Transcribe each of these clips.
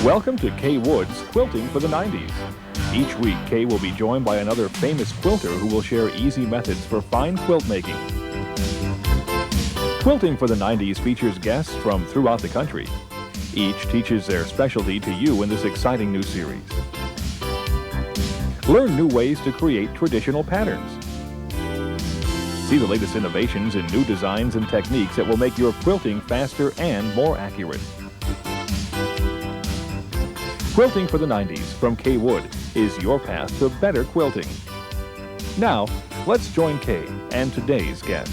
Welcome to Kay Wood's Quilting for the 90s. Each week, Kay will be joined by another famous quilter who will share easy methods for fine quilt making. Quilting for the 90s features guests from throughout the country. Each teaches their specialty to you in this exciting new series. Learn new ways to create traditional patterns. See the latest innovations in new designs and techniques that will make your quilting faster and more accurate. Quilting for the 90s from Kay Wood is your path to better quilting. Now, let's join Kay and today's guest.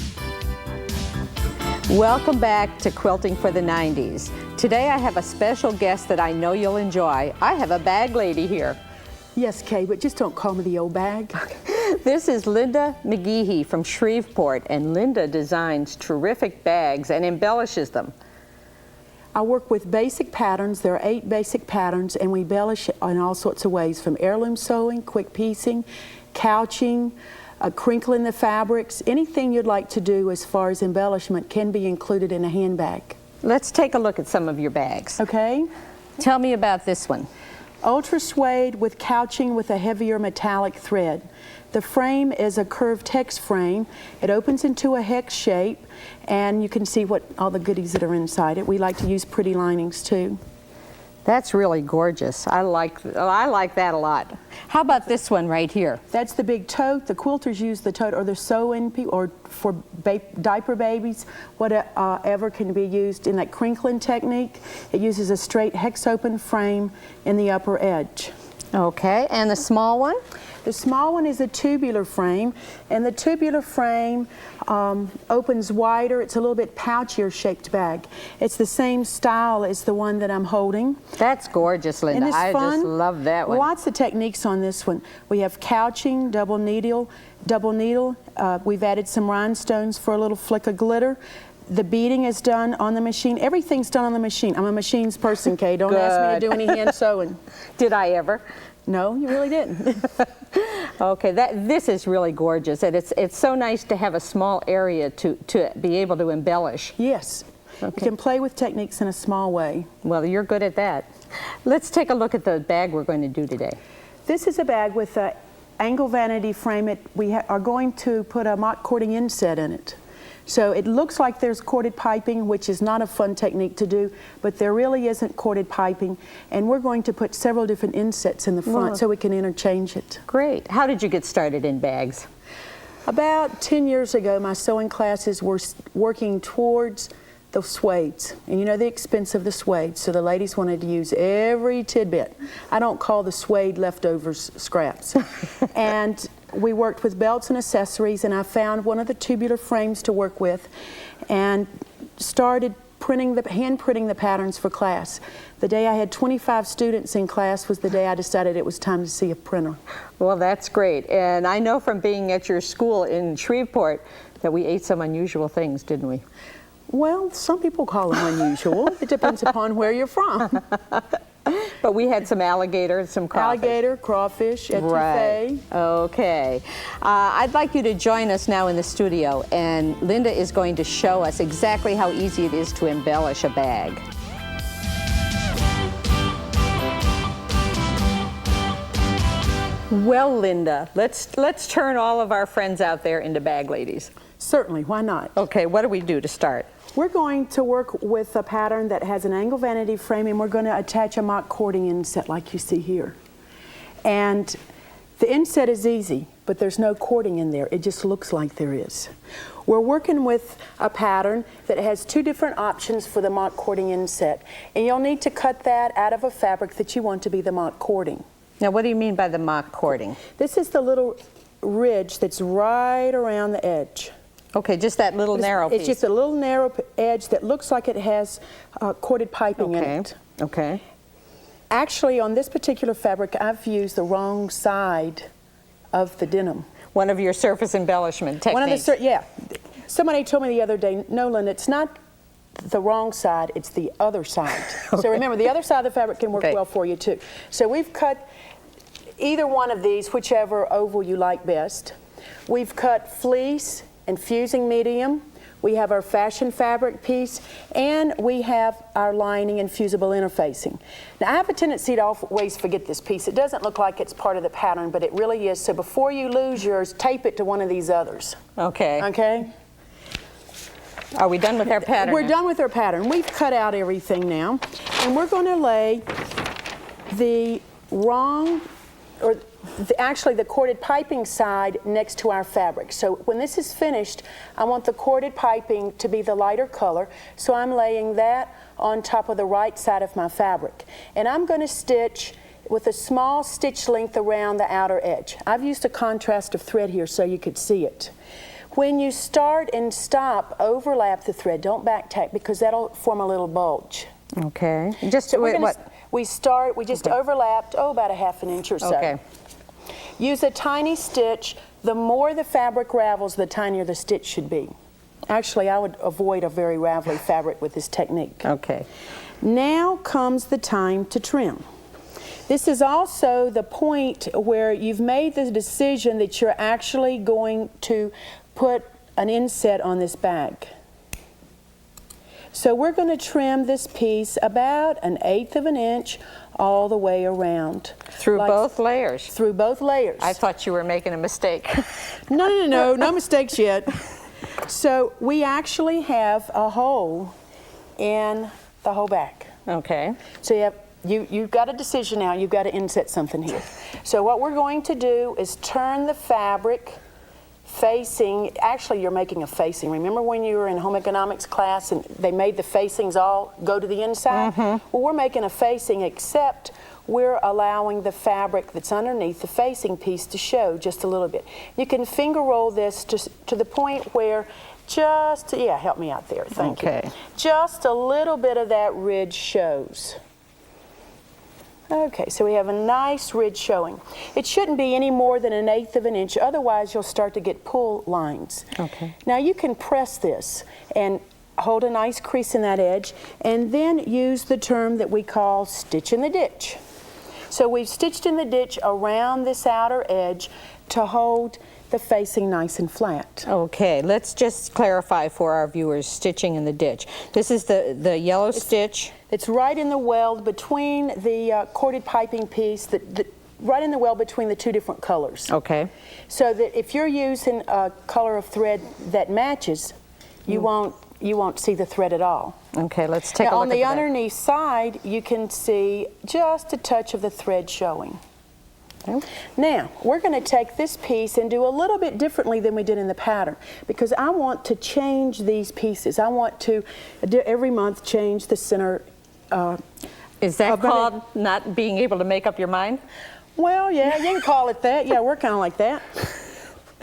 Welcome back to Quilting for the 90s. Today I have a special guest that I know you'll enjoy. I have a bag lady here. Yes, Kay, but just don't call me the old bag. This is Linda McGehee from Shreveport, and Linda designs terrific bags and embellishes them. I work with basic patterns. There are 8 basic patterns, and we embellish in all sorts of ways, from heirloom sewing, quick piecing, couching, crinkling the fabrics. Anything you'd like to do as far as embellishment can be included in a handbag. Let's take a look at some of your bags. Okay. Tell me about this one. Ultra suede with couching with a heavier metallic thread. The frame is a curved hex frame. It opens into a hex shape, and you can see what all the goodies that are inside it. We like to use pretty linings too. That's really gorgeous. I like that a lot. How about this one right here? That's the big tote. The quilters use the tote, or the sew-in, or for diaper babies, whatever can be used in that crinkling technique. It uses a straight hex open frame in the upper edge. Okay, and the small one? The small one is a tubular frame, and the tubular frame opens wider. It's a little bit pouchier shaped bag. It's the same style as the one that I'm holding. That's gorgeous, Linda. I just love that one. Lots of techniques on this one. We have couching, double needle. We've added some rhinestones for a little flick of glitter. The beading is done on the machine. Everything's done on the machine. I'm a machines person, Kay. Don't ask me to do any hand sewing. Did I ever? No, you really didn't. Okay, this is really gorgeous, and it's so nice to have a small area to be able to embellish. Yes. Okay. You can play with techniques in a small way. Well, you're good at that. Let's take a look at the bag we're going to do today. This is a bag with an angle vanity frame. We are going to put a mock cording inset in it. So it looks like there's corded piping, which is not a fun technique to do, but there really isn't corded piping. And we're going to put several different insets in the front so we can interchange it. Great. How did you get started in bags? About 10 years ago, my sewing classes were working towards the suedes. And you know the expense of the suede, so the ladies wanted to use every tidbit. I don't call the suede leftovers scraps. And we worked with belts and accessories, and I found one of the tubular frames to work with and started hand printing the patterns for class. The day I had 25 students in class was the day I decided it was time to see a printer. Well, that's great. And I know from being at your school in Shreveport that we ate some unusual things, didn't we? Well, some people call them unusual. It depends upon where you're from. But we had some alligator and some crawfish. Alligator, crawfish, etouffee. Right. Okay. I'd like you to join us now in the studio, and Linda is going to show us exactly how easy it is to embellish a bag. Well, Linda, let's turn all of our friends out there into bag ladies. Certainly, why not? Okay, what do we do to start? We're going to work with a pattern that has an angle vanity frame, and we're going to attach a mock cording inset like you see here. And the inset is easy, but there's no cording in there. It just looks like there is. We're working with a pattern that has 2 different options for the mock cording inset, and you'll need to cut that out of a fabric that you want to be the mock cording. Now, what do you mean by the mock cording? This is the little ridge that's right around the edge. Okay, just that little narrow piece. It's just a little narrow edge that looks like it has corded piping in it. Okay. Actually, on this particular fabric, I've used the wrong side of the denim. One of your surface embellishment techniques. Yeah. Somebody told me the other day, no, Lynn, it's not the wrong side, it's the other side. Okay. So remember, the other side of the fabric can work well for you too. So we've cut either one of these, whichever oval you like best. We've cut fleece and fusing medium. we have our fashion fabric piece, and we have our lining and fusible interfacing. Now I have a tendency to always forget this piece. It doesn't look like it's part of the pattern, but it really is. So before you lose yours, tape it to one of these others. Okay. Okay? Are we done with our pattern? We're done with our pattern. We've cut out everything now, and we're going to lay the actually the corded piping side next to our fabric. So when this is finished, I want the corded piping to be the lighter color, so I'm laying that on top of the right side of my fabric. And I'm going to stitch with a small stitch length around the outer edge. I've used a contrast of thread here so you could see it. When you start and stop, overlap the thread. Don't back tack, because that'll form a little bulge. Okay. Just So what? we just overlapped, about a half an inch or so. Okay. Use a tiny stitch. The more the fabric ravels, the tinier the stitch should be. Actually, I would avoid a very ravelly fabric with this technique. Okay. Now comes the time to trim. This is also the point where you've made the decision that you're actually going to put an inset on this bag. So we're going to trim this piece about 1/8 of an inch all the way around. Through both layers? Through both layers. I thought you were making a mistake. No mistakes yet. So we actually have a hole in the whole back. Okay. So you've got a decision now. You've got to inset something here. So what we're going to do is turn the fabric facing. Actually, you're making a facing. Remember when you were in home economics class and they made the facings all go to the inside? Mm-hmm. Well, we're making a facing, except we're allowing the fabric that's underneath the facing piece to show just a little bit. You can finger roll this to the point where help me out there. Thank you. Just a little bit of that ridge shows. Okay, so we have a nice ridge showing. It shouldn't be any more than 1/8 of an inch, otherwise you'll start to get pull lines. Okay. Now you can press this and hold a nice crease in that edge, and then use the term that we call stitch in the ditch. So we've stitched in the ditch around this outer edge to hold the facing nice and flat. Okay, let's just clarify for our viewers, stitching in the ditch. This is the yellow stitch. It's right in the weld between the corded piping piece, right in the weld between the two different colors. Okay. So that if you're using a color of thread that matches, you won't see the thread at all. Okay, let's take a now, look on at the that. underneath side, you can see just a touch of the thread showing. Okay. Now, we're going to take this piece and do a little bit differently than we did in the pattern, because I want to change these pieces. I want to, every month, change the center. Is that called not being able to make up your mind? Well, yeah, you can call it that. Yeah, we're kind of like that.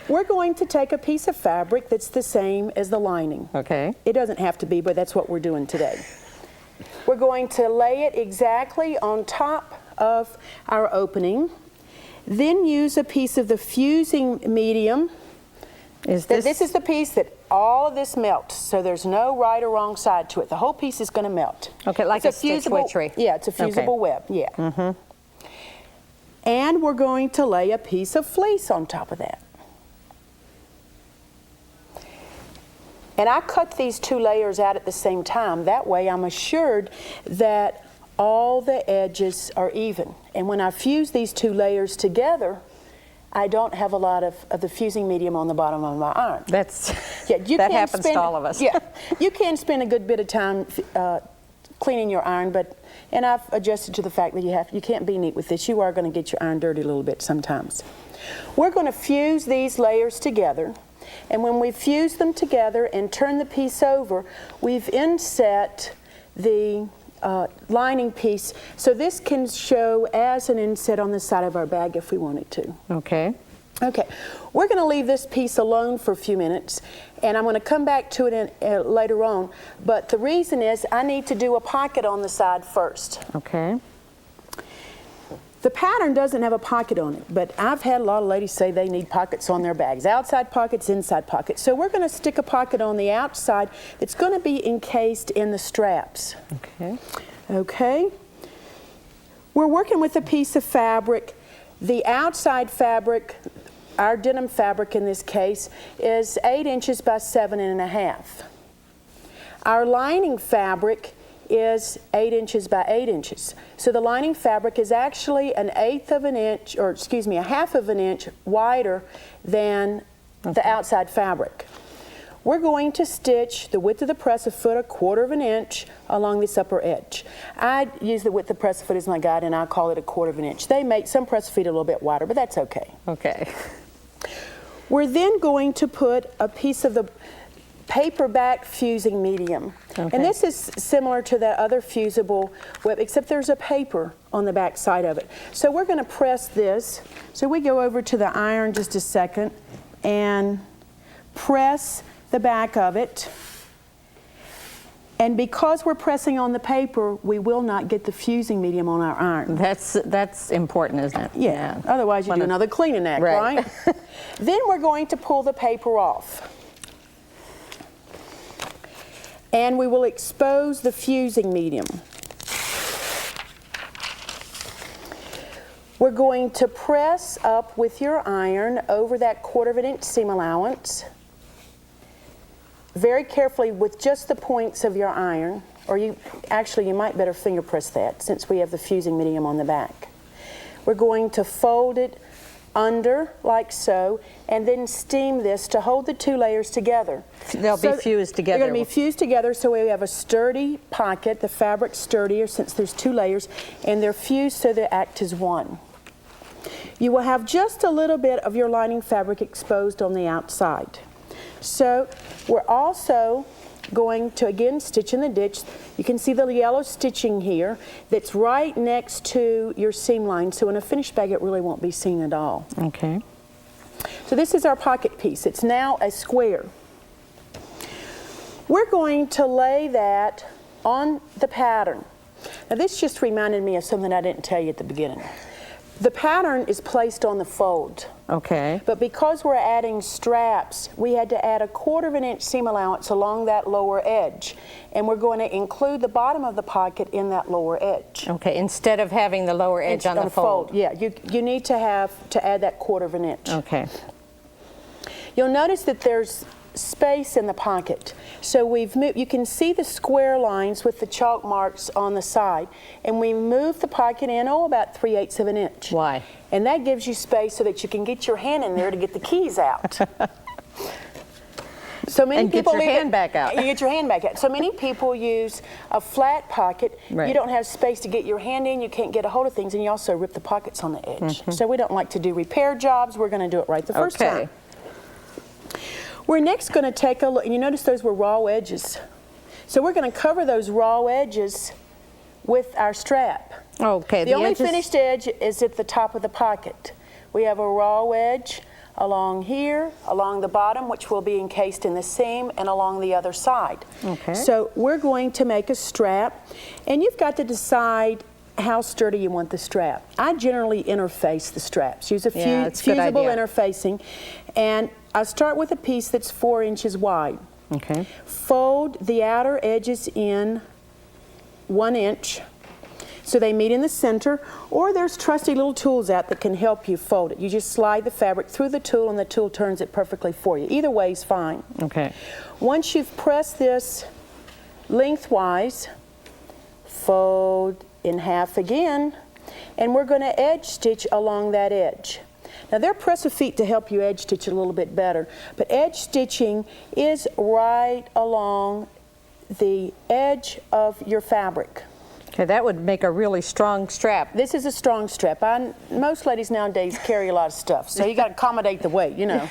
We're going to take a piece of fabric that's the same as the lining. Okay. It doesn't have to be, but that's what we're doing today. We're going to lay it exactly on top of our opening. Then use a piece of the fusing medium. This is the piece that all of this melts, so there's no right or wrong side to it. The whole piece is going to melt. Okay, like it's a stitch witchery. Yeah, it's a fusible web, yeah. Mm-hmm. And we're going to lay a piece of fleece on top of that. And I cut these two layers out at the same time. That way I'm assured that all the edges are even. And when I fuse these two layers together, I don't have a lot of the fusing medium on the bottom of my iron. That happens to all of us. Yeah, you can spend a good bit of time cleaning your iron, and I've adjusted to the fact that you can't be neat with this. You are going to get your iron dirty a little bit sometimes. We're going to fuse these layers together, and when we fuse them together and turn the piece over, we've inset the lining piece, so this can show as an inset on the side of our bag if we wanted to. Okay. Okay, we're going to leave this piece alone for a few minutes, and I'm going to come back to it later on, but the reason is I need to do a pocket on the side first. Okay. The pattern doesn't have a pocket on it, but I've had a lot of ladies say they need pockets on their bags. Outside pockets, inside pockets. So we're going to stick a pocket on the outside that's going to be encased in the straps. Okay. Okay. We're working with a piece of fabric. The outside fabric, our denim fabric in this case, is 8 inches by 7.5. Our lining fabric is 8 inches by 8 inches. So the lining fabric is actually an 1/8 of an inch, or excuse me, a 1/2 of an inch wider than the outside fabric. We're going to stitch the width of the press foot 1/4 of an inch along this upper edge. I use the width of the press foot as my guide, and I call it 1/4 of an inch. They make some press feet a little bit wider, but that's okay. Okay. We're then going to put a piece of the paperback fusing medium. Okay. And this is similar to that other fusible web, except there's a paper on the back side of it. So we're going to press this. So we go over to the iron just a second and press the back of it. And because we're pressing on the paper, we will not get the fusing medium on our iron. That's important, isn't it? Yeah. Otherwise you do another cleaning act, right? Then we're going to pull the paper off. And we will expose the fusing medium. We're going to press up with your iron over that 1/4 of an inch seam allowance, very carefully with just the points of your iron, or you might better finger press that since we have the fusing medium on the back. We're going to fold it under like so, and then steam this to hold the 2 layers together. They'll be fused together. They're going to be fused together so we have a sturdy pocket, the fabric's sturdier since there's 2 layers, and they're fused so they act as one. You will have just a little bit of your lining fabric exposed on the outside. So we're also going to again stitch in the ditch. You can see the yellow stitching here that's right next to your seam line, so in a finished bag it really won't be seen at all. Okay. So this is our pocket piece. It's now a square. We're going to lay that on the pattern. Now this just reminded me of something I didn't tell you at the beginning. The pattern is placed on the fold. Okay. But because we're adding straps, we had to add 1/4 of an inch seam allowance along that lower edge. And we're going to include the bottom of the pocket in that lower edge. Okay, instead of having the lower edge on the fold. Yeah, you need to add that 1/4 of an inch. Okay. You'll notice that there's space in the pocket. So we've moved, you can see the square lines with the chalk marks on the side, and we moved the pocket in, about 3/8 of an inch. Why? And that gives you space so that you can get your hand in there to get the keys out. So many people get your hand back out. You get your hand back out. So many people use a flat pocket. Right. You don't have space to get your hand in, you can't get a hold of things, and you also rip the pockets on the edge. So we don't like to do repair jobs. We're going to do it right the first time. We're next going to take a look, and you notice those were raw edges. So we're going to cover those raw edges with our strap. Okay. The only finished edge is at the top of the pocket. We have a raw edge along here, along the bottom, which will be encased in the seam, and along the other side. Okay. So we're going to make a strap, and you've got to decide how sturdy you want the strap. I generally interface the straps. Use a fusible interfacing, and I start with a piece that's 4 inches wide. Okay. Fold the outer edges in 1 inch so they meet in the center, or there's trusty little tools out that can help you fold it. You just slide the fabric through the tool and the tool turns it perfectly for you. Either way is fine. Okay. Once you've pressed this lengthwise, fold in half again, and we're going to edge stitch along that edge. Now there are press-a-feet to help you edge stitch a little bit better, but edge stitching is right along the edge of your fabric. Okay, that would make a really strong strap. This is a strong strap. Most ladies nowadays carry a lot of stuff, so you got to accommodate the weight, you know.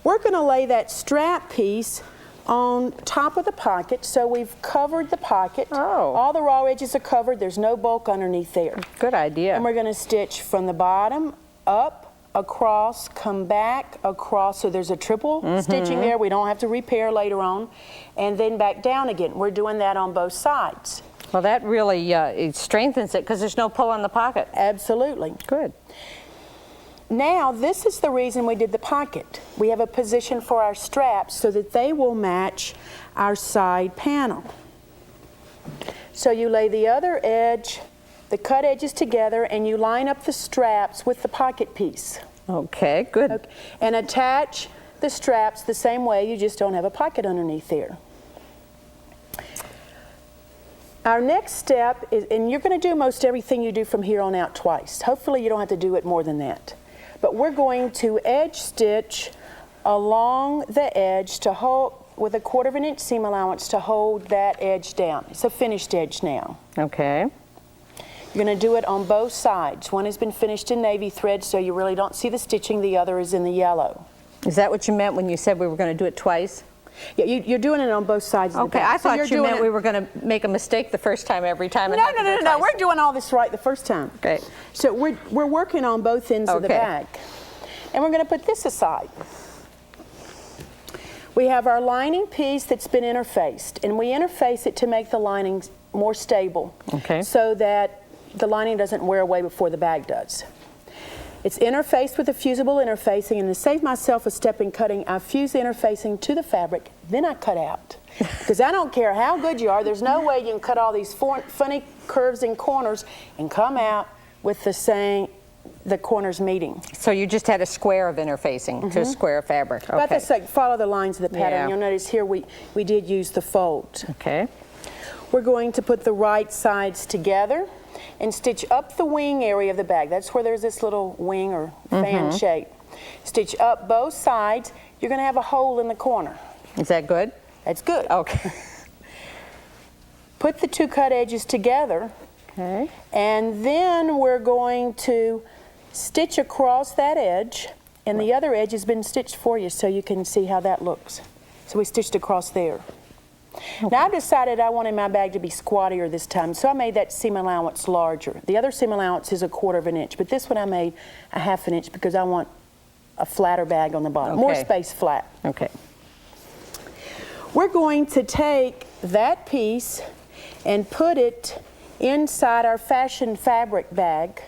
We're going to lay that strap piece on top of the pocket, so we've covered the pocket. Oh. All the raw edges are covered. There's no bulk underneath there. Good idea. And we're going to stitch from the bottom up, across, come back, across, so there's a triple stitching there. We don't have to repair later on, and then back down again. We're doing that on both sides. Well, that really it strengthens it because there's no pull on the pocket. Absolutely. Good. Now, this is the reason we did the pocket. We have a position for our straps so that they will match our side panel. So you lay the other edge, the cut edges together, and you line up the straps with the pocket piece. Okay, good. Okay. And attach the straps the same way, you just don't have a pocket underneath there. Our next step is, and you're going to do most everything you do from here on out twice. Hopefully you don't have to do it more than that. But we're going to edge stitch along the edge to hold, with a 1/4 inch seam allowance to hold that edge down. It's a finished edge now. Okay. You're going to do it on both sides. One has been finished in navy thread, so you really don't see the stitching. The other is in the yellow. Is that what you meant when you said we were going to do it twice? Yeah, you're doing it on both sides of the Okay, back. I thought so you meant we were going to make a mistake the first time every time. And No. We're doing all this right the first time. Okay. So we're working on both ends of the bag. And we're going to put this aside. We have our lining piece that's been interfaced, and we interface it to make the lining more stable. Okay. So that the lining doesn't wear away before the bag does. It's interfaced with a fusible interfacing, and to save myself a step in cutting, I fuse the interfacing to the fabric, then I cut out. Because I don't care how good you are, there's no way you can cut all these funny curves and corners and come out with the corners meeting. So you just had a square of interfacing to a square of fabric. Okay. But that's like follow the lines of the pattern. Yeah. You'll notice here we did use the fold. Okay. We're going to put the right sides together and stitch up the wing area of the bag. That's where there's this little wing or fan shape. Stitch up both sides. You're going to have a hole in the corner. Is that good? That's good. Okay. Put the two cut edges together. Okay. And then we're going to stitch across that edge, and the other edge has been stitched for you so you can see how that looks. So we stitched across there. Okay. Now I've decided I wanted my bag to be squattier this time, so I made that seam allowance larger. The other seam allowance is a 1/4 inch, but this one I made a 1/2 inch because I want a flatter bag on the bottom, more space flat. Okay. We're going to take that piece and put it inside our fashion fabric bag,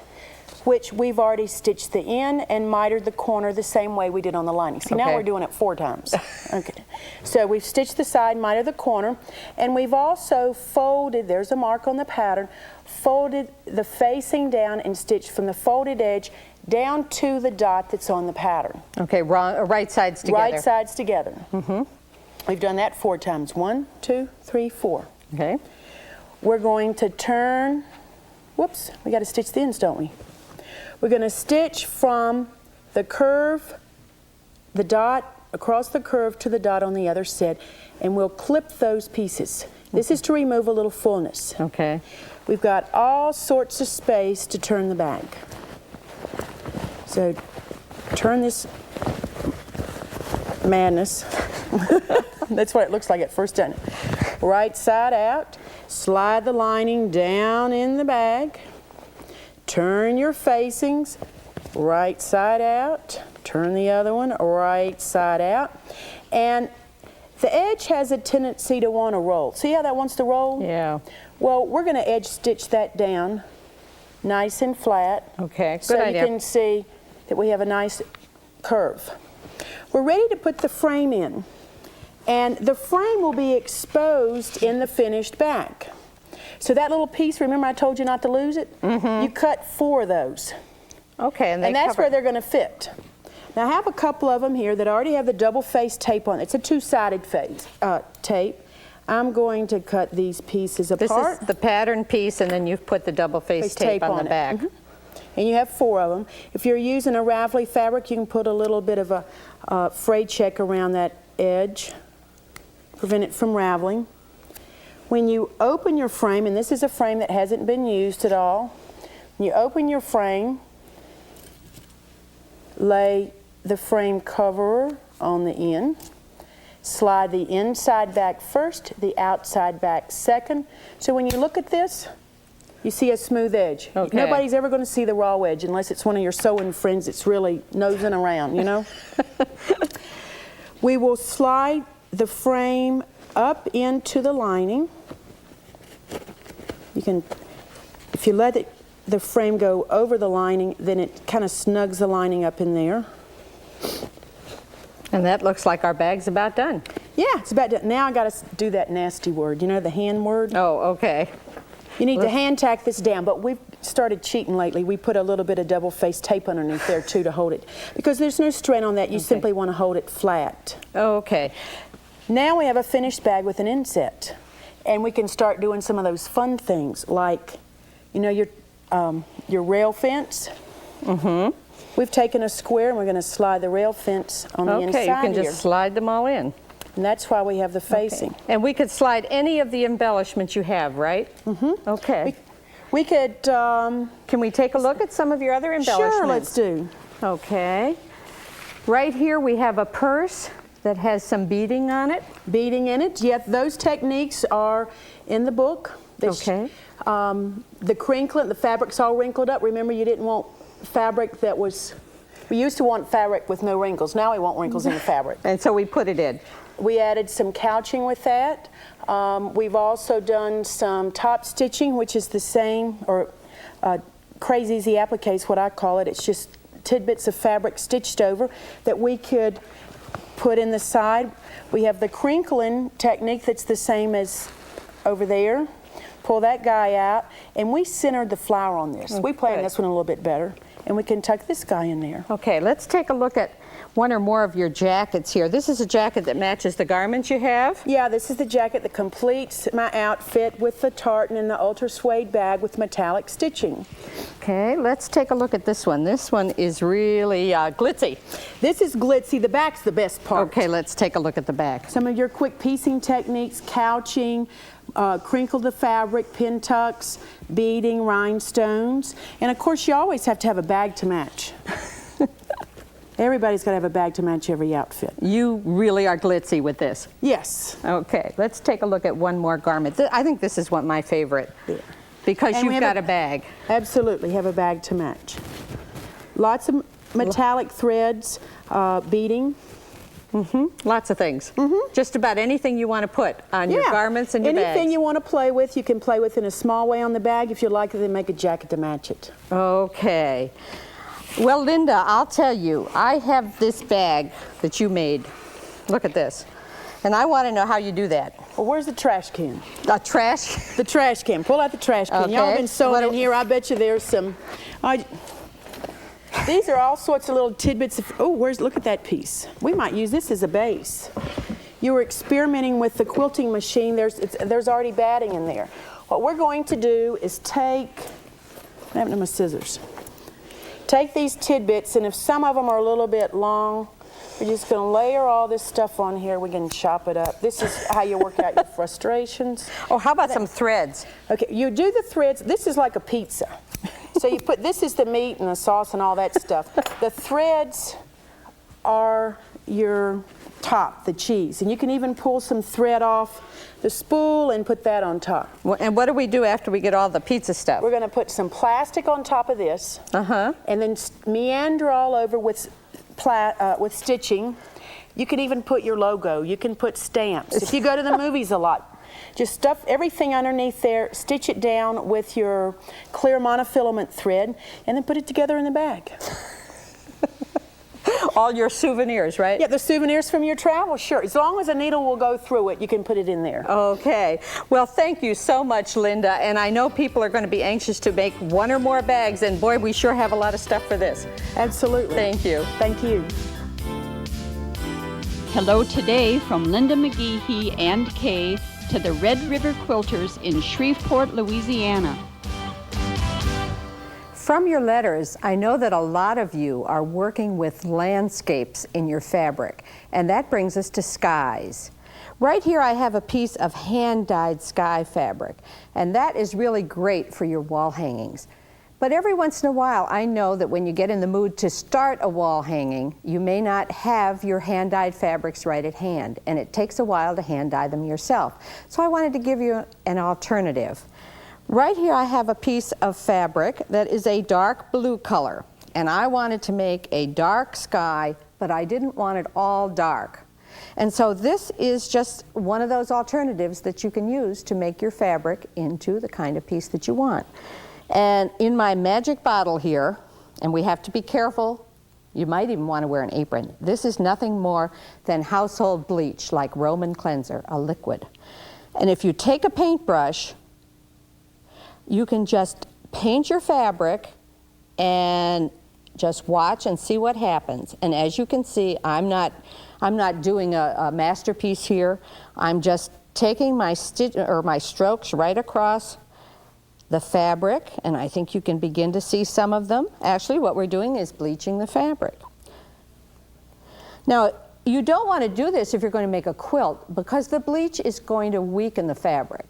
which we've already stitched the end and mitered the corner the same way we did on the lining. See, now we're doing it 4 times. Okay. So we've stitched the side, mitered the corner, and we've also folded, there's a mark on the pattern, folded the facing down and stitched from the folded edge down to the dot that's on the pattern. Okay, right sides together. Right sides together. We've done that 4 times. 1, 2, 3, 4. Okay. We're going to turn, whoops, we got to stitch the ends, don't we? We're going to stitch from the curve, the dot, across the curve to the dot on the other side, and we'll clip those pieces. This is to remove a little fullness. Okay. We've got all sorts of space to turn the bag. So turn this madness. That's what it looks like at first, doesn't it? Right side out, slide the lining down in the bag. Turn your facings, right side out, turn the other one, right side out. And the edge has a tendency to want to roll. See how that wants to roll? Yeah. Well, we're going to edge stitch that down nice and flat. Okay, good so idea. you can see that we have a nice curve. We're ready to put the frame in. And the frame will be exposed in the finished bag. So that little piece, remember I told you not to lose it? You cut 4 of those. Okay, and that's where they're going to fit. Now I have a couple of them here that already have the double face tape on it. It's a 2-sided tape. I'm going to cut these pieces apart. This is the pattern piece, and then you've put the double face tape on the back. And you have 4 of them. If you're using a ravelly fabric, you can put a little bit of a fray check around that edge, prevent it from raveling. When you open your frame, and this is a frame that hasn't been used at all, when you open your frame, lay the frame cover on the end, slide the inside back first, the outside back second. So when you look at this, you see a smooth edge. Okay. Nobody's ever going to see the raw edge unless it's one of your sewing friends that's really nosing around, you know? We will slide the frame up into the lining. You can, if you let the frame go over the lining, then it kind of snugs the lining up in there. And that looks like our bag's about done. Yeah, it's about done. Now I got to do that nasty word, you know, the hand word. Oh, okay. You need to hand tack this down, but we've started cheating lately. We put a little bit of double face tape underneath there too to hold it. Because there's no strain on that, you simply want to hold it flat. Oh, okay. Now we have a finished bag with an inset. And we can start doing some of those fun things, like, you know, your rail fence. Mm-hmm. We've taken a square and we're going to slide the rail fence on the inside. Okay, you can here. just slide them all in. And that's why we have the facing. Okay. And we could slide any of the embellishments you have, right? Mm-hmm. Okay. We could... can we take a look at some of your other embellishments? Sure, let's do. Okay. Right here we have a purse that has some beading on it. Beading in it. Yeah, those techniques are in the book. Okay. The crinkling, the fabric's all wrinkled up. Remember, you didn't want fabric that was... We used to want fabric with no wrinkles. Now we want wrinkles in the fabric. And so we put it in. We added some couching with that. We've also done some top stitching, which is the same, or crazy easy applique, what I call it. It's just tidbits of fabric stitched over that we could put in the side. We have the crinkling technique that's the same as over there. Pull that guy out, and we centered the flower on this. We planned this one a little bit better, and we can tuck this guy in there. Okay, let's take a look at one or more of your jackets here. This is a jacket that matches the garments you have? Yeah, this is the jacket that completes my outfit with the tartan and the ultra suede bag with metallic stitching. Okay, let's take a look at this one. This one is really glitzy. This is glitzy. The back's the best part. Okay, let's take a look at the back. Some of your quick piecing techniques, couching, crinkle the fabric, pin tucks, beading, rhinestones, and of course you always have to have a bag to match. Everybody's got to have a bag to match every outfit. You really are glitzy with this. Yes. Okay, let's take a look at one more garment. I think this is my favorite. Yeah. Because you've got a bag. Absolutely, have a bag to match. Lots of metallic threads, beading. Mm-hmm. Lots of things. Mm-hmm. Just about anything you want to put on your garments and your bags. Anything you want to play with, you can play with in a small way on the bag. If you like it, then make a jacket to match it. Okay. Well, Linda, I'll tell you, I have this bag that you made. Look at this. And I want to know how you do that. Well, where's the trash can? The trash? The trash can. Pull out the trash can. Okay. Y'all have been sewing in here. I bet you there's some... these are all sorts of little tidbits of... Oh, look at that piece. We might use this as a base. You were experimenting with the quilting machine. There's already batting in there. What we're going to do is take... What happened to my scissors? Take these tidbits, and if some of them are a little bit long, we're just going to layer all this stuff on here. We can chop it up. This is how you work out your frustrations. Oh, how about some threads? Okay, you do the threads. This is like a pizza. So you put, this is the meat and the sauce and all that stuff. The threads are your top, the cheese. And you can even pull some thread off the spool and put that on top. And what do we do after we get all the pizza stuff? We're going to put some plastic on top of this. And then meander all over with stitching. You can even put your logo. You can put stamps. If you go to the movies a lot, just stuff everything underneath there, stitch it down with your clear monofilament thread, and then put it together in the bag. All your souvenirs, right? Yeah, the souvenirs from your travel, sure. As long as a needle will go through it, you can put it in there. Okay. Well, thank you so much, Linda. And I know people are going to be anxious to make one or more bags, and boy, we sure have a lot of stuff for this. Absolutely. Thank you. Thank you. Hello today from Linda McGeehee and Kay to the Red River Quilters in Shreveport, Louisiana. From your letters, I know that a lot of you are working with landscapes in your fabric, and that brings us to skies. Right here I have a piece of hand-dyed sky fabric, and that is really great for your wall hangings. But every once in a while, I know that when you get in the mood to start a wall hanging, you may not have your hand-dyed fabrics right at hand, and it takes a while to hand-dye them yourself. So I wanted to give you an alternative. Right here I have a piece of fabric that is a dark blue color, and I wanted to make a dark sky, but I didn't want it all dark. And so this is just one of those alternatives that you can use to make your fabric into the kind of piece that you want. And in my magic bottle here, and we have to be careful, you might even want to wear an apron. This is nothing more than household bleach, like Roman cleanser, a liquid. And if you take a paintbrush, you can just paint your fabric and just watch and see what happens. And as you can see, I'm not doing a masterpiece here. I'm just taking my stitch or my strokes right across the fabric, and I think you can begin to see some of them. Actually, what we're doing is bleaching the fabric. Now, you don't want to do this if you're going to make a quilt, because the bleach is going to weaken the fabric.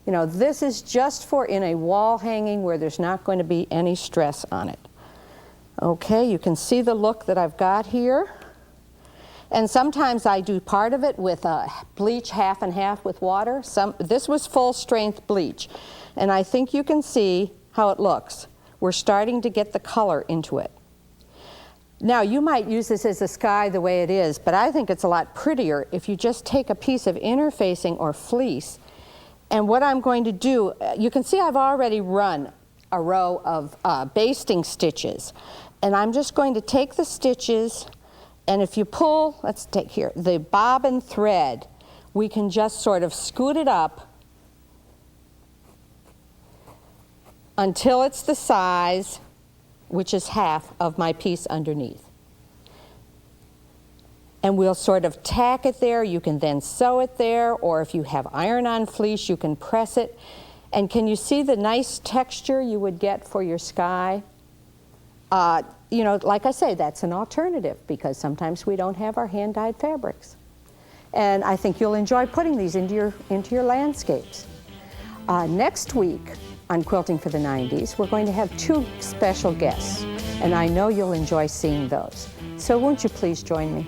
You know, this is just for in a wall hanging where there's not going to be any stress on it. Okay, you can see the look that I've got here. And sometimes I do part of it with bleach half and half with water. This was full strength bleach. And I think you can see how it looks. We're starting to get the color into it. Now, you might use this as a sky the way it is, but I think it's a lot prettier if you just take a piece of interfacing or fleece. And what I'm going to do, you can see I've already run a row of basting stitches. And I'm just going to take the stitches, and if you pull, let's take here, the bobbin thread, we can just sort of scoot it up until it's the size, which is half of my piece underneath. And we'll sort of tack it there. You can then sew it there, or if you have iron-on fleece, you can press it. And can you see the nice texture you would get for your sky? You know, like I say, that's an alternative, because sometimes we don't have our hand-dyed fabrics. And I think you'll enjoy putting these into your landscapes. Next week on Quilting for the 90s, we're going to have 2 special guests, and I know you'll enjoy seeing those. So won't you please join me?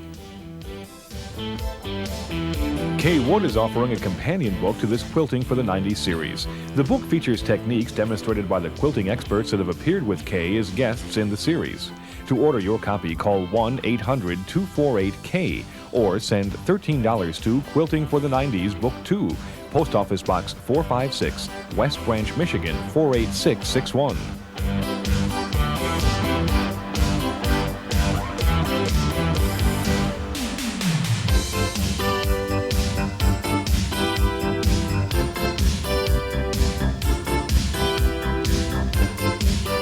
Kay Wood is offering a companion book to this Quilting for the 90s series. The book features techniques demonstrated by the quilting experts that have appeared with Kay as guests in the series. To order your copy, call 1-800-248-KAY or send $13 to Quilting for the 90s Book 2, Post Office Box 456, West Branch, Michigan 48661.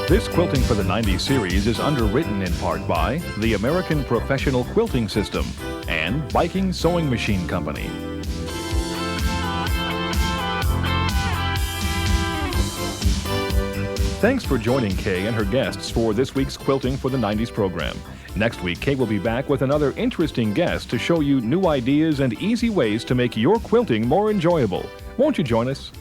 This Quilting for the 90s series is underwritten in part by the American Professional Quilting System and Viking Sewing Machine Company. Thanks for joining Kay and her guests for this week's Quilting for the 90s program. Next week, Kay will be back with another interesting guest to show you new ideas and easy ways to make your quilting more enjoyable. Won't you join us?